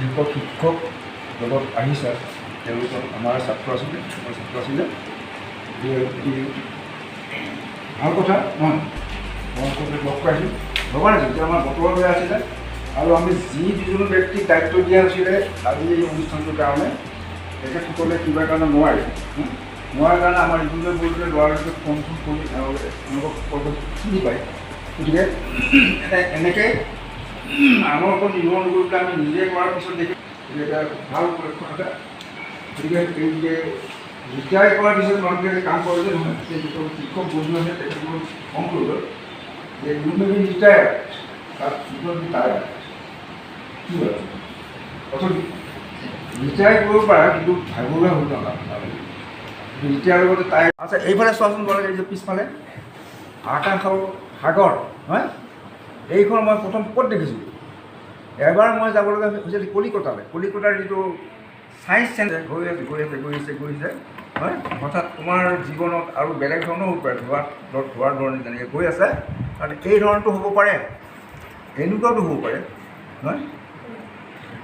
যিসকল শিক্ষক লগত আহিছে তেওঁলোকৰ আমাৰ ছাত্ৰ আছিলে ভাল কথা নহয় মই লগ পাইছোঁ ভবা নাছিল যে আমাৰ বতৰ বেয়া আছিলে আৰু আমি যি দুজন ব্যক্তিক দায়িত্ব দিয়া হৈছিলে আজি এই অনুষ্ঠানটোৰ কাৰণে তেখেতসকলে কিবা কাৰণে নোৱাৰে কাৰণে আমাৰ ইজনে বলটোৱে ল'ৰাটোকে ফোন কৰি তেওঁলোকক চিনি পায় গতিকে এনেকৈ আনৰ ওপৰত নিৰ্ভৰ নকৰি পেলাই আমি নিজে কৰাৰ পিছত দেখি এটা ভাল লক্ষ্য এটা গতিকে এই যে ৰিটায়াৰ কৰাৰ পিছত মানুহে কাম কৰে যে নহয় যিসকল শিক্ষক বন্ধু আছে তেখেতসকল কনক্লুডৰ যে ইউ মে বি ৰিটায়াৰ তাত ৰিটায়াৰ কি হয় অথচ ৰিটায়াৰ কৰিব পাৰা কিন্তু ভাগৰুৱা হৈ নালাগে ৰিটায়াৰ লগতে তাই আচ্ছা এইফালে চোৱাচোন গ'লে এই যে পিছফালে আকাশ আৰু সাগৰ নহয় এইখন মই প্ৰথম ক'ত দেখিছোঁ এবাৰ মই যাব লগা হৈছিল কলিকতাৰ যিটো ছায়েন্স চেণ্টাৰ গৈ আছে হয় হঠাৎ তোমাৰ জীৱনত আৰু বেলেগ ধৰণৰ হ'ব পাৰে ধোৱাৰ ধৰণে যেনেকৈ গৈ আছে কাৰণ এই ধৰণটো হ'ব পাৰে এনেকুৱাটো হ'ব পাৰে নহয়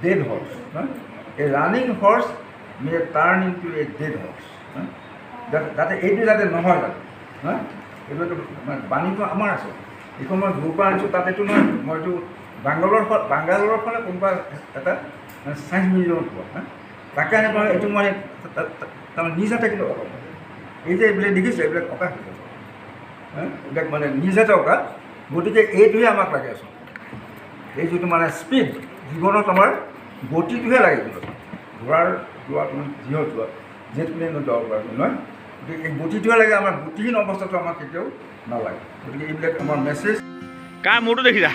ডেড হৰ্চ নহয় a running horse may turn into a dead horse যাতে এইটো যাতে নহয় যাতে নহয় এইটো বাণীটো আমাৰ আছে এইখন মই দূৰ পৰা আনিছোঁ তাতেতো নহয় মইতো বাংগালোৰৰ ফালে কোনোবা এটা ছায়েন্স মিউজিয়ামত পোৱা হা তাকে আনি পাওঁ এইটো মই তাৰমানে নিজাতে কিন্তু এই যে এইবিলাক দেখিছে এইবিলাক অকাশ এইবিলাক মানে নিজাতে অকাশ গতিকে এইটোহে আমাক লাগে আচলতে এই যিটো মানে স্পীড জীৱনত আমাৰ গতিটোহে লাগে কিন্তু ঘোঁৰাৰ যোৱা তুমি যিহত যোৱা যিহেতু কোনে যাব পাৰা নহয় গতিকে এই গতিটোহে লাগে আমাৰ গতিহীন অৱস্থাটো আমাক কেতিয়াও নালাগে গতিকে এইবিলাক আমাৰ মেছেজ কাৰ মূৰটো দেখিছা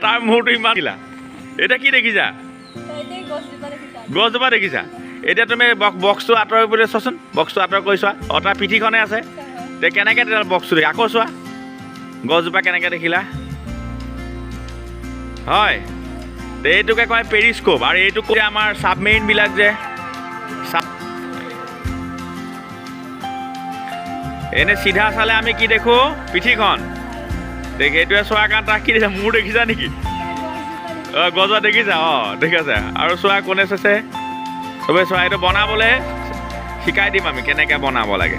তাৰ মূৰটো ইমান দিলা এতিয়া কি দেখিছা গছজোপা দেখিছা এতিয়া তুমি বক্সটো আঁতৰাই চোৱাচোন বক্সটো আঁতৰ কৰি চোৱা তাৰ পিঠিখনে আছে তে কেনেকৈ তেতিয়া বক্সটো দেখি আকৌ চোৱা গছজোপা কেনেকৈ দেখিলা হয় এইটোকে কয় পেৰিস্কোপ আৰু এইটো কৈ আমাৰ ছাবমেৰিনবিলাক যে এনে চিধা চালে আমি কি দেখোঁ পিঠিখন সেইটোৱে চোৱাৰ কাৰণে তাক কি দেখিছা মূৰ দেখিছা নেকি অঁ গছজোপা দেখিছা অঁ দেখিছে আৰু চোৱা কোনে চাইছে চবেই চোৱা এইটো বনাবলৈ শিকাই দিম আমি কেনেকৈ বনাব লাগে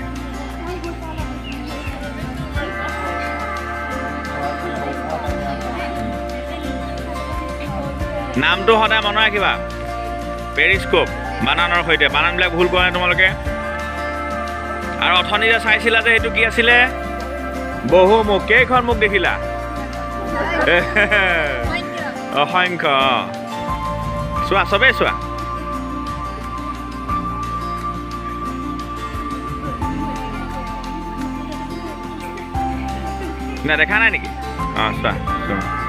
নামটো সদায় মনত ৰাখিবা পেৰিস্কোপ বানানৰ সৈতে বানানবিলাক ভুল কৰা নাই তোমালোকে আৰু অথনি যে চাইছিলা যে সেইটো কি আছিলে বহুমুখ কেইখন মুখ দেখিলা অসংখ্য চোৱা চবেই চোৱা না দেখা নাই নেকি অঁ চোৱা চোৱা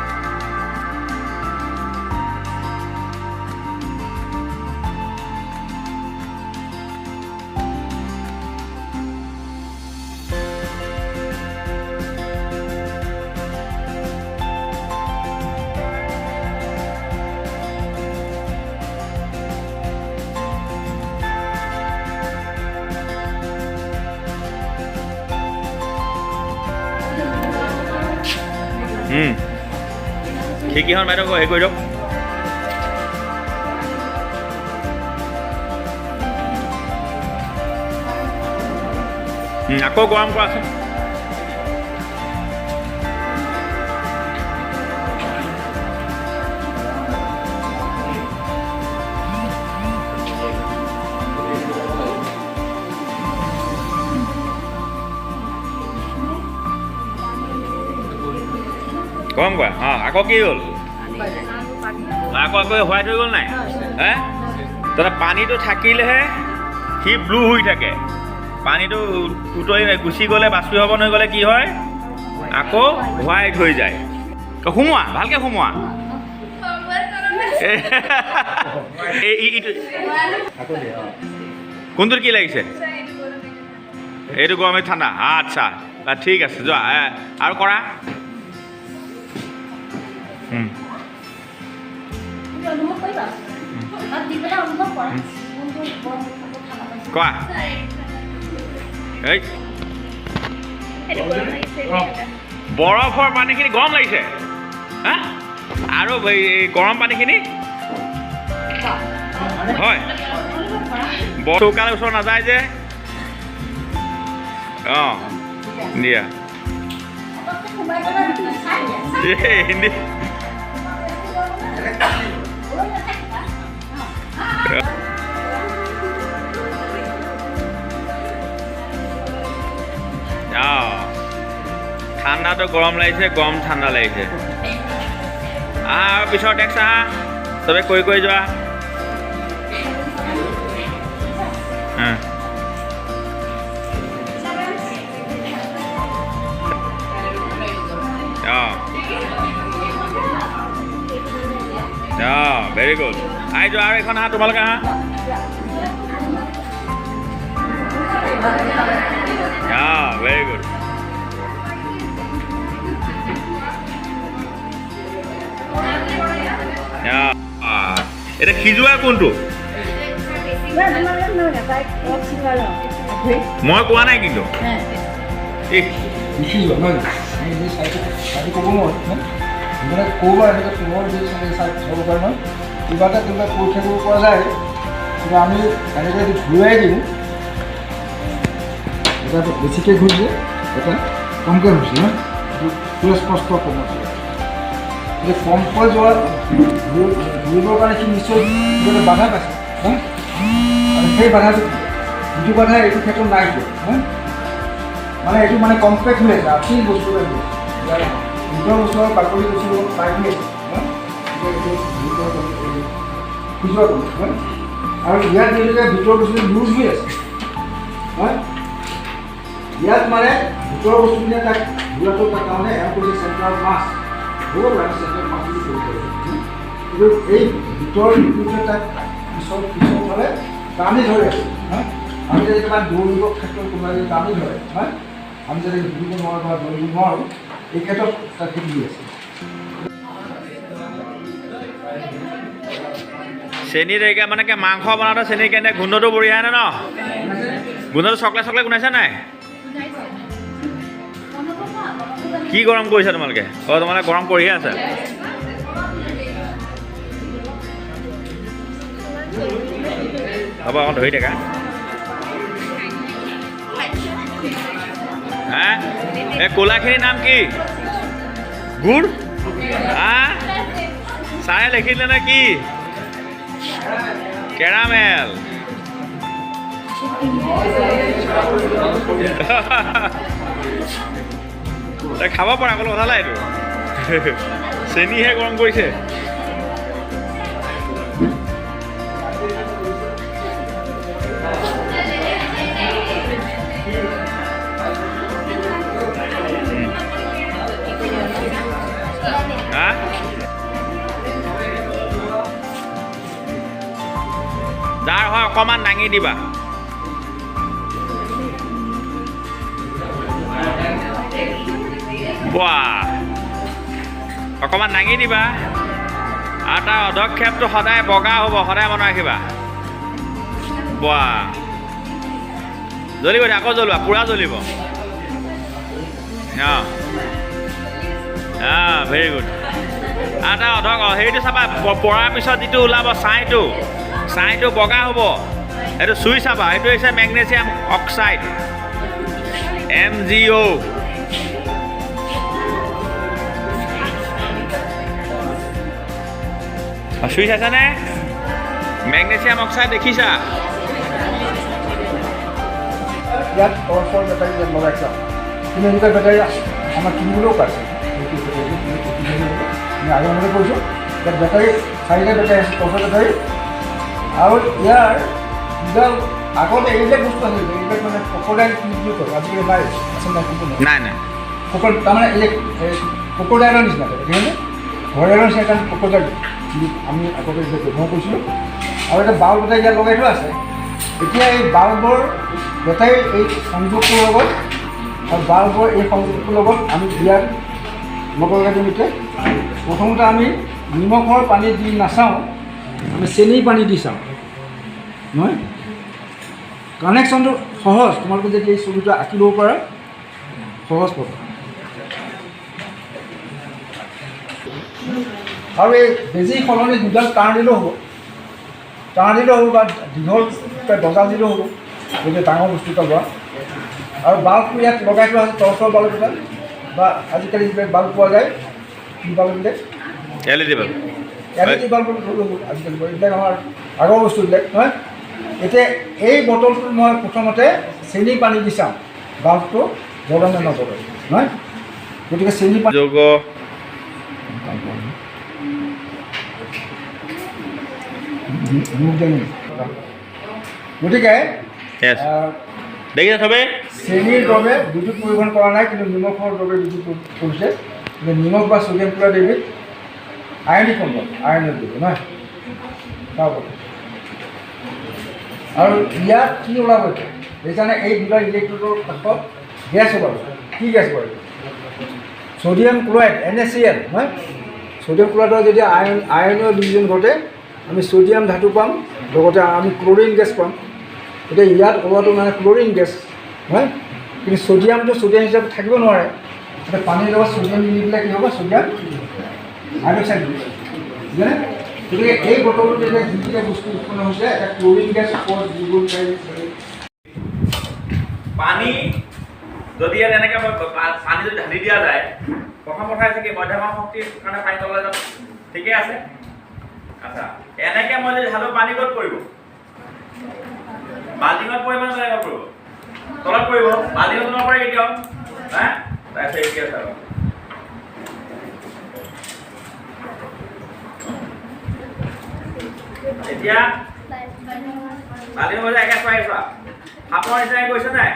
খিৰিকীখন বাইদেউ হেৰি কৰি দিয়ক আকৌ গৰম কৰাচোন গৰম কৰা অঁ আকৌ কি হ'ল আকৌ হোৱাইট হৈ গ'ল নাই হে তাতে পানীটো থাকিলেহে সি ব্লু হৈ থাকে পানীটো উতৰি গুচি গ'লে বাষ্পীভৱন হৈ গ'লে কি হয় আকৌ হোৱাইট হৈ যায় সোমোৱা ভালকৈ সোমোৱা কোনটোত কি লাগিছে এইটো গৰমে ঠাণ্ডা আচ্ছা ঠিক আছে যোৱা আৰু কৰা কোৱা এই বৰফৰ পানীখিনি গৰম লাগিছে হা আৰু এই গৰম পানীখিনি হয় বৰ চৌকাৰ ওচৰত নাযায় যে অঁ দিয়া হিন্দী ঠাণ্ডাটো গৰম লাগিছে গৰম ঠাণ্ডা লাগিছে আৰু পিছত ডেক্স আহা চবে কৰি যোৱা ভেৰি গুড আহি যোৱা আৰু এখন আহা তোমালোকে আহা ভেৰি গুড এতিয়া সিজোৱা কোনটো মই কোৱা নাই কিন্তু ক'ৰবাৰ এনেকৈ তোমাৰ যি চাই চাব পাৰে নহয় কিবা এটা কোনোবাই কৈ থাকিব পৰা যায় কিন্তু আমি এনেকৈ যদি ঘূৰাই দিওঁ এটা বেছিকৈ ঘূৰিছে এটা কমকৈ হৈছে ন এইটো পুৰা স্পষ্ট কম আছে এতিয়া কমকৈ যোৱা ঘূৰিবৰ কাৰণে সি নিশ্চয় কিবা বাধা পাইছে আৰু সেই বাধাটো যিটো বাধা এইটো ক্ষেত্ৰত নাই মানে এইটো মানে কমপ্লেক্ট হৈ আছে আছিল বস্তু নিজৰ ওচৰৰ বাকলি বস্তু পাই আছে আৰু ইয়াত যিহেতুকে ভিতৰৰ বস্তু লুজ হৈ আছে হয় ইয়াত মানে ভিতৰৰ বস্তুখিনি তাক ঘূৰাটো তাৰ কাৰণে এয়া কৰিছে চেণ্টাৰ মাছ হ'ব পাৰে চেণ্টাৰ মাছ বুলি কৰিব পাৰিছে কিন্তু এই ভিতৰৰ লিকুইডে তাক পিছৰফালে টানি ধৰে হয় আমি যদি কেতিয়াবা দৌৰিবৰ ক্ষেত্ৰত কোনোবাই যদি টানি ধৰে হয় আমি যদি ঘূৰিব নোৱাৰোঁ বা দৌৰিব নোৱাৰোঁ এই ক্ষেত্ৰত তাক খেলি দি আছে চেনি দেৰিকৈ মানে কি মাংস বনাওঁতে চেনি কেনে গোন্ধটো বঢ়িয়া নে ন গোন্ধটো চকলে গোন্ধাইছে নাই কি গৰম কৰিছা তোমালোকে অঁ তোমালোকে গৰম কৰিহে আছে হ'ব অকণ ধৰি থাকা হা এই ক'লাখিনিৰ নাম কি গুড় চাৰে লিখিলে নে কি কেৰামেল খাব পৰা অকল কথা নাই এইটো চেনিহে গৰম কৰিছে যাৰ হয় অকণমান দাঙি দিবা অকণমান দাঙি দিবা আৰু তাৰ অধক্ষেপটো সদায় বগা হ'ব সদায় মনত ৰাখিবা জ্বলিব আকৌ জ্বলোৱা পূৰা জ্বলিব ভেৰি গুড আৰু তাৰ হেৰিটো চাবা পৰাৰ পিছত যিটো ওলাব ছাইটো বগা হ'ব এইটো চুই চাবা এইটো হৈছে মেগনেছিয়াম অক্সাইড MgO চুই চাইছানে মেগনেছিয়াম অক্সাইড দেখিছা ইয়াত টৰ্চৰ বেটাৰী ইয়াত লগাইছা কিন্তু এনেকুৱা বেটাৰী আমাৰ কিনিবলৈও পাইছে আমি আগমনে কৰিছোঁ ইয়াত বেটাৰী 4টা বেটাৰী আছে টৰ্চৰ বেটাৰী আৰু ইয়াৰ যিডাল আগতে এইবিলাক বস্তু আছিল এইবিলাক মানে ক্ৰক'ডাইল বুলি কয় আজিকালি নাই আছে নাই নাই তাৰমানে এই ক্ৰক'ডাইলৰ নিচিনা দেখিছেনে ঘৰৰ নিচিনা এটা ক্ৰক'ডাইল আমি আগতে ব্যৱহাৰ কৰিছিলোঁ আৰু এটা বাল্ব এটা ইয়াত লগাই থোৱা আছে এতিয়া এই বাল্বৰ বেটাৰী এই সংযোগটোৰ লগত আৰু বাল্বৰ এই সংযোগটোৰ লগত আমি ইয়াত লগাই দিওঁতে প্ৰথমতে আমি নিমখৰ পানী দি নাচাওঁ আমি চেনিৰ পানী দি চাওঁ নহয় কানেকশ্যনটো সহজ তোমালোকে যদি এই ছবিটো আঁকি ল'ব পাৰা সহজ পাবা আৰু এই বেজি সলনি দুডাল তাঁৰ দিলেও হ'ব টানা দিলেও হ'ব বা দীঘল দজা দিলেও হ'ব যদি ডাঙৰ বস্তু এটা লোৱা। আৰু বাল্বটো ইয়াত লগাই থোৱা আছে টৰ্চৰ বাল্ব এটা বা আজিকালি যিবিলাক বাল্ব পোৱা যায় কি বাল্ব বোলে LED বাল্ব বাল্ব আজিকালি এইবিলাক আমাৰ আগৰ বস্তুবিলাক নহয়। এতিয়া এই বটলটোত মই প্ৰথমতে চেনি পানী দি চাওঁ বাল্বটো জ্বলে নে নজ্বলে নহয়। গতিকে চেনি পানী যোগ গতিকে দেখিছে চবেই চেনিৰ দৰে বিদ্যুৎ পৰিবহণ কৰা নাই, কিন্তু নিমখৰ দৰে বিদ্যুৎ কৰিছে। কিন্তু নিমখ বা ছডিয়াম ক্লৰাইড এবিধ আয়নিক সম্পদ, আয়নৰ দিব নহয় তাৰ কথা। আৰু ইয়াত কি ওলাব এতিয়া সেইকাৰণে এই দুটা ইলেক্ট্ৰডৰ কাষত গেছ ওলাব। কি গেছ ওলাব? ছডিয়াম ক্লৰাইড NaCl নহয়। ছডিয়াম ক্লৰাইডৰ যদি আয়নৰ বিয়োজন ঘটে আমি ছডিয়াম ধাতু পাম, লগতে আমি ক্লৰিন গেছ পাম। এতিয়া ইয়াত ওলোৱাটো মানে ক্লৰিন গেছ হয়, কিন্তু ছডিয়ামটো ছডিয়াম হিচাপে থাকিব নোৱাৰে। এতিয়া পানীৰ লগত ছডিয়াম মিলি পেলাই কি হ'ব? ছডিয়াম হাইড্ৰক্সাইড বুজিছেনে? গতিকে এই বটলটোত এতিয়া যিকেইটা বস্তু উৎপন্ন হৈছে এটা ক্লৰিন গেছ ওপৰত যিবোৰ পানী যদি ইয়াত এনেকৈ পানী যদি ঢালি দিয়া যায়, প্ৰথম কথা হৈছে কি মধ্যমা শক্তিৰ কাৰণে পানী তললৈ যাব, ঠিকে আছে। আচ্ছা এনেকৈ মই যদি ঢালো পানী ক'ত পৰিব? বাল্টিঙত পৰিব নে বেলেগত পৰিব? তলত পৰিব। বাল্টিঙত নপৰে কেতিয়াও হা। তাৰপিছত এতিয়া চাব এতিয়া বাল্টিঙত বজাই একে চোৱাই চোৱা সাপৰ নিচিনাকৈ গৈছে নাই?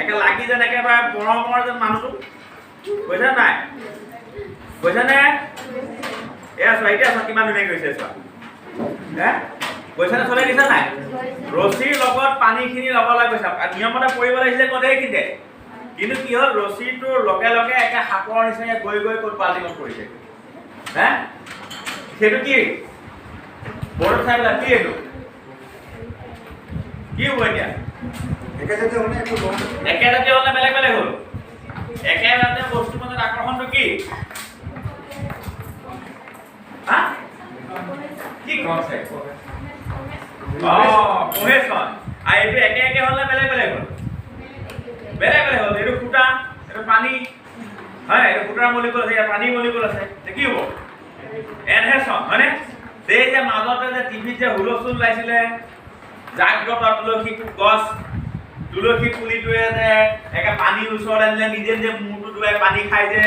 একে লাগি যেন একেবাৰে পৰমৰ যেন মানুহটো গৈছে নাই? গৈছেনে? এয়া চোৱা এতিয়া চোৱা কিমান ধুনীয়া গৈছে চোৱা হে গৈছে নে? চলাই দিছে নাই? ৰছীৰ লগত পানীখিনি লগাবলৈ গৈছে। নিয়মতে পৰিব লাগিছিলে ক'ত এইখিনিতে, কিন্তু কি হ'ল ৰছীটোৰ লগে লগে একে সাপৰ নিচিনাকৈ গৈ গৈ ক'ত বাল্টিঙত পৰিছে হে। সেইটো কি বৰ্ডত চাই পেলাই কি এইটো কি হ'ব এতিয়া? একেজাতীয় হ'লে বেলেগ বেলেগ হ'ল। একেজাতীয় বস্তুৰ মাজত আকৰ্ষণটো কি? হা কি কনচেপ্ট? কোহেছন। আৰু এইটো একে একে হ'লে বেলেগ বেলেগ হ'ল, বেলেগ বেলেগ হ'ল। এইটো ফুটা, এইটো পানী হয়, এইটো ফুটাৰ মলিকুল আছে, ইয়াত পানী মলিকুল আছে। কি হ'ব? এনহেছন হয়নে? সেই যে মাজতে যে টিভিত যে হুলস্থুল ওলাইছিলে জাগ্ৰত তুলসী গছ, তুলসী পুলিটোৱে যে একে পানীৰ ওচৰত আনিলে নিজে নিজে মূৰটো ডুবাই পানী খাই যে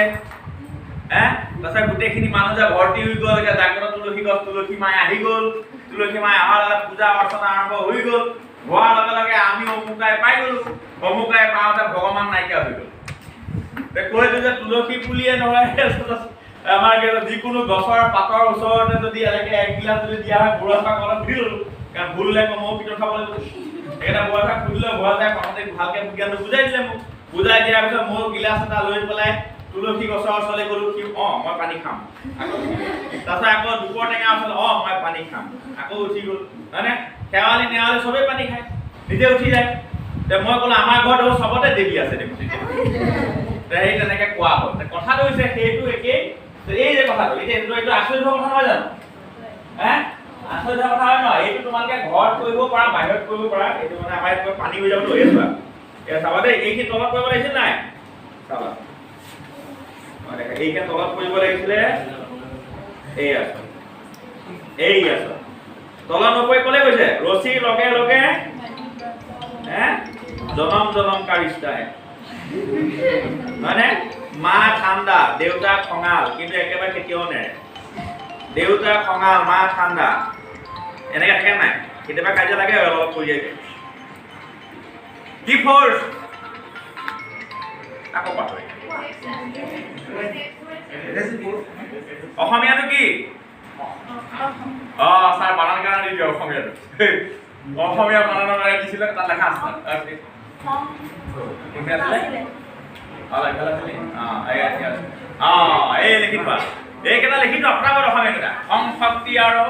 হে। তাৰপিছত গোটেইখিনি মানুহ যে ভৰ্তি হৈ গ'ল। একে জাগ্ৰত তুলসী গছ, তুলসী মাই আহি গ'ল। তুলসী মাই অহাৰ লগে পূজা অৰ্চনা আৰম্ভ হৈ গ'ল। হোৱাৰ লগে লগে আমি অমুকাই পাই গ'লো। অমুকাই পাওঁতে ভগৱান নাইকিয়া হৈ গ'ল। কৈছো যে তুলসী পুলিয়ে নহয় আমাৰ যিকোনো গছৰ পাতৰ ওচৰতে যদি এনেকে একগিলাচ যদি দিয়া হয় বুঢ়া চাক অলপ দি ল'লো, কাৰণ ভুল হ'লে ময়ো পিঠা খাব লাগিব। সেইকেইটা বুঢ়া চাক সুধিলে বুঢ়া চাই প্ৰথমতে ভালকে বিজ্ঞানটো বুজাই দিলে মোক। বুজাই দিয়াৰ পিছত মই গিলাচ এটা লৈ পেলাই তুলসী গছৰ ওচৰলৈ গ'লো। কি মই পানী খাম। তাৰপিছত আকৌ দুপৰ টেঙা ওচৰলৈ মই পানী খাম। আকৌ উঠি গ'ল হয়নে? শেৱালি নেৱালি চবেই পানী খায়, নিজে উঠি যায়। মই ক'লো আমাৰ ঘৰত চবতে দেৱী আছে দেখোন। সেই তেনেকে কোৱা হ'ল। কথাটো হৈছে সেইটো একেই। এই যে কথাটো এতিয়া এইটো আচৰিত হোৱা কথা নহয় জানো? হে আচৰিত হোৱা কথা হয় নহয়? এইটো তোমালোকে ঘৰত কৰিব পাৰা, বাহিৰত কৰিব পাৰা। এইটো মানে আমাৰ ইয়াত পানী হৈ যাব লৈ চোৱা। এয়া চাবা দেই, এইখিনি তলত কৰিব লাগিছিল নাই? চাবা এইখিনি তলত কৰিব লাগিছিলে। এই আছো তলত নপৰি ক'লে গৈছে ৰছীৰ লগে লগে জনম জনমকাৰ ৰিষ্টাহে মানে মা ঠাণ্ডা, দেউতা খঙাল, কিন্তু একেবাৰে কেতিয়াও নেৰে। দেউতা খঙাল, মা ঠাণ্ডা, এনেকে থাকে নাই? কেতিয়াবা কাজিয়া লাগে অলপ পৰি যায়। কি ফ'ৰ্চ আকৌ পাহৰি অসমীয়াটো কি? ছাৰ বানান কাৰণে দি দিয়ক অসমীয়াটো। অসমীয়া বানানৰ কাৰণে দিছিলে, তাত লেখা আছে। এই লিখি থোৱা এইকেইটা লিখি থোৱা ফটাফট অসমীয়াকেইটা। সংশক্তি আৰু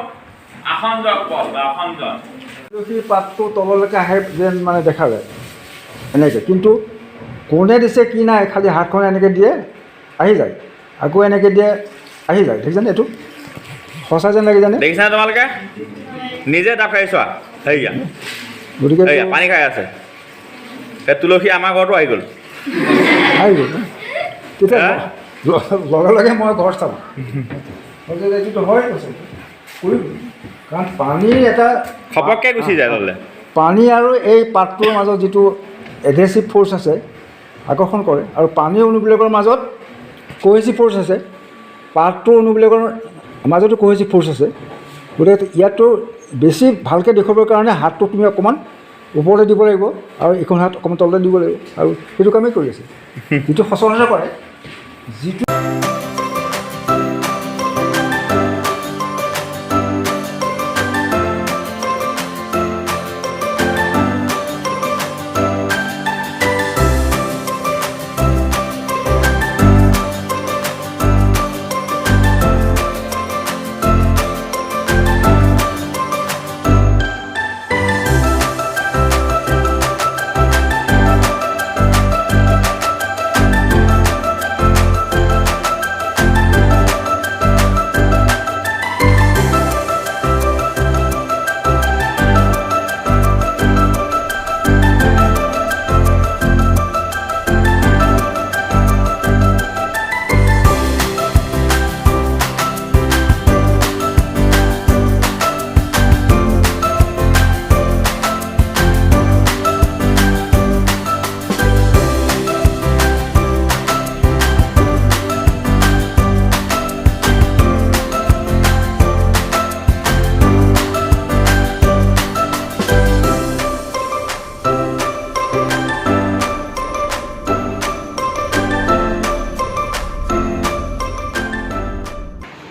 আসঞ্জক পদ বা আসঞ্জন। তুলসীৰ পাতটো তললৈকে আহে যেন মানে দেখা যায় এনেকৈ, কিন্তু কোনে দিছে কি নাই, খালি হাতখন এনেকৈ দিয়ে আহি যায়, আকৌ এনেকৈ দিয়ে আহি যায়। দেখিছেনে? এইটো সঁচা যেন লাগি জানে? দেখিছানে তোমালোকে? নিজে ডাব খাই চোৱা সেয়া গতিকে সেয়া পানী খাই আছে এই তুলসী আমাৰ ঘৰতো আহি গ'ল আহি গ'ল তেতিয়া হা? লগে লগে মই ঘৰ চাম এইটোতো হয় কৈছে কৰিব কাৰণ পানীৰ এটা খপককৈ গুচি যায় ল'লে পানী আৰু এই পাতটোৰ মাজত যিটো এগ্ৰেছিভ ফ'ৰ্চ আছে আকৰ্ষণ কৰে আৰু পানীৰ অণুবিলাকৰ মাজত কোহেছিভ ফ'ৰ্চ আছে পাতটোৰ অণুবিলাকৰ মাজতো কোহেছিভ ফ'ৰ্চ আছে গতিকে ইয়াততো বেছি ভালকৈ দেখুৱাবৰ কাৰণে হাতটো তুমি অকণমান ওপৰলৈ দিব লাগিব আৰু ইখন হাত অকণমান তললৈ দিব লাগিব আৰু সেইটো কামেই কৰি আছে যিটো সচৰাচৰ কৰে যিটো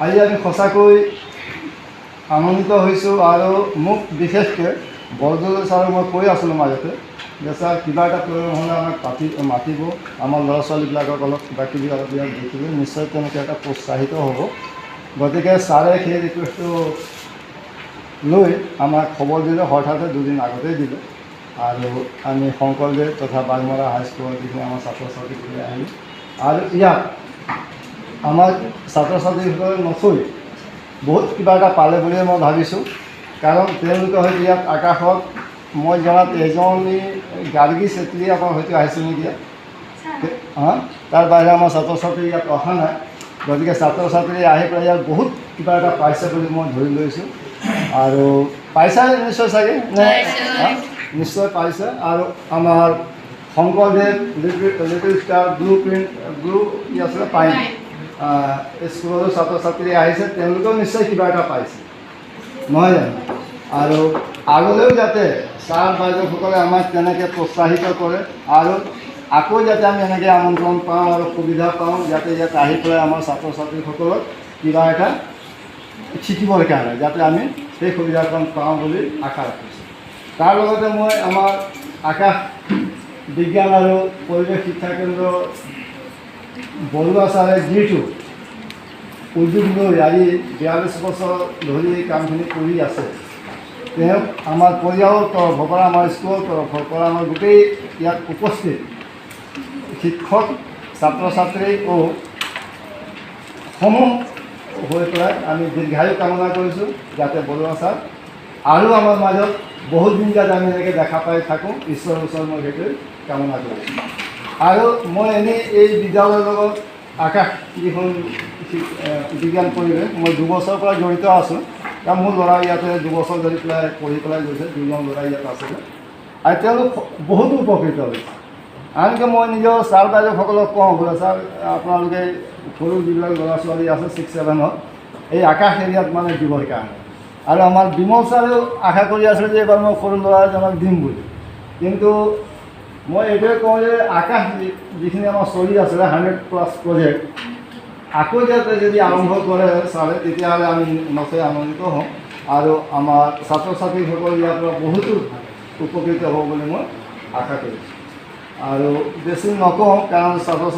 আজি আমি সঁচাকৈ আনন্দিত হৈছোঁ আৰু মোক বিশেষকৈ বৰদলৈ ছাৰক মই কৈ আছিলোঁ মাজতে যে ছাৰ কিবা এটা প্ৰয়োজন হ'লে আমাক মাতিব আমাৰ ল'ৰা ছোৱালীবিলাকক অলপ কিবা কিবি অলপ ইয়াত দেখিব নিশ্চয় তেনেকৈ এটা প্ৰোৎসাহিত হ'ব গতিকে ছাৰে সেই ৰিকুৱেষ্টটো লৈ আমাক খবৰ দিলে হঠাতে দুদিন আগতেই দিলে আৰু আমি শংকৰদেৱ তথা বাগমৰা হাইস্কুলৰ যিখিনি আমাৰ ছাত্ৰ ছাত্ৰীসকলে আহিলোঁ আৰু ইয়াত আমাৰ ছাত্ৰ ছাত্ৰীসকলে নথৈ বহুত কিবা এটা পালে বুলিয়ে মই ভাবিছোঁ কাৰণ তেওঁলোকে হয়তো ইয়াত আকাশত মই জনাত এজনী গাৰ্গী চেত্ৰী আমাৰ হয়তো আহিছিল নেকি তাৰ বাহিৰে আমাৰ ছাত্ৰ ছাত্ৰী ইয়াত অহা নাই গতিকে ছাত্ৰ ছাত্ৰী আহি পেলাই ইয়াত বহুত কিবা এটা পাইছে বুলি মই ধৰি লৈছোঁ আৰু পাইছাই নিশ্চয় চাগে নে নিশ্চয় পাইছে আৰু আমাৰ শংকৰদেৱ লিটিল ষ্টাৰ ব্লু কি আছিলে পাইন স্কুলতো ছাত্ৰ ছাত্ৰী আহিছে তেওঁলোকেও নিশ্চয় কিবা এটা পাইছে নহয় জানো আৰু আগলৈও যাতে ছাৰ বাইদেউসকলে আমাক তেনেকৈ প্ৰোৎসাহিত কৰে আৰু আকৌ যাতে আমি এনেকৈ আমন্ত্ৰণ পাওঁ আৰু সুবিধা পাওঁ যাতে ইয়াত আহি পেলাই আমাৰ ছাত্ৰ ছাত্ৰীসকলক কিবা এটা শিকিবৰ কাৰণে যাতে আমি সেই সুবিধাকণ পাওঁ বুলি আশা ৰাখিছোঁ তাৰ লগতে মই আমাৰ আকাশ বিজ্ঞান আৰু পৰিৱেশ শিক্ষা কেন্দ্ৰ বৰুৱা ছাৰে যিটো উদ্যোগ লৈ আজি 42 বছৰ ধৰি এই কামখিনি কৰি আছে তেওঁ আমাৰ পৰিয়ালৰ তৰফৰ পৰা আমাৰ স্কুলৰ তৰফৰ পৰা আমাৰ গোটেই ইয়াত উপস্থিত শিক্ষক ছাত্ৰ ছাত্ৰী ও সমূহ হৈ পেলাই আমি দীৰ্ঘায়ু কামনা কৰিছোঁ যাতে বৰুৱা ছাৰ আৰু আমাৰ মাজত বহুত দিন যাতে আমি এনেকৈ দেখা পাই থাকোঁ ঈশ্বৰৰ ওচৰত মই সেইটোৱে কামনা কৰিছোঁ আৰু মই এনেই এই বিদ্যালয়ৰ লগত আকাশ যিখন বিজ্ঞান পৰিৱেশ মই 2 বছৰৰ পৰা জড়িত আছোঁ কাৰণ মোৰ ল'ৰা ইয়াতে 2 বছৰ ধৰি পেলাই পঢ়ি পেলাই গৈছে 2জন ল'ৰা ইয়াত আছিলে আৰু তেওঁলোক বহুতো উপকৃত হৈছে আনকি মই নিজৰ ছাৰ বাইদেউসকলক কওঁ বোলে ছাৰ আপোনালোকে সৰু যিবিলাক ল'ৰা ছোৱালী আছে 6-7ত এই আকাশ এৰিয়াত মানে দিবৰ কাৰণে আৰু আমাৰ বিমল ছাৰেও আশা কৰি আছিলে যে এইবাৰ মই সৰু ল'ৰা এজনক দিম বুলি কিন্তু মই এইটোৱে কওঁ যে আকাশ যিখিনি আমাৰ চলি আছিলে 100+ প্ৰজেক্ট আকৌ যাতে যদি আৰম্ভ কৰে ছাৰে তেতিয়াহ'লে আমি নথৈ আনন্দিত হওঁ আৰু আমাৰ ছাত্ৰ ছাত্ৰীসকল ইয়াৰ পৰা বহুতো উপকৃত হ'ব বুলি মই আশা কৰিছোঁ আৰু বেছি নকওঁ কাৰণ ছাত্ৰ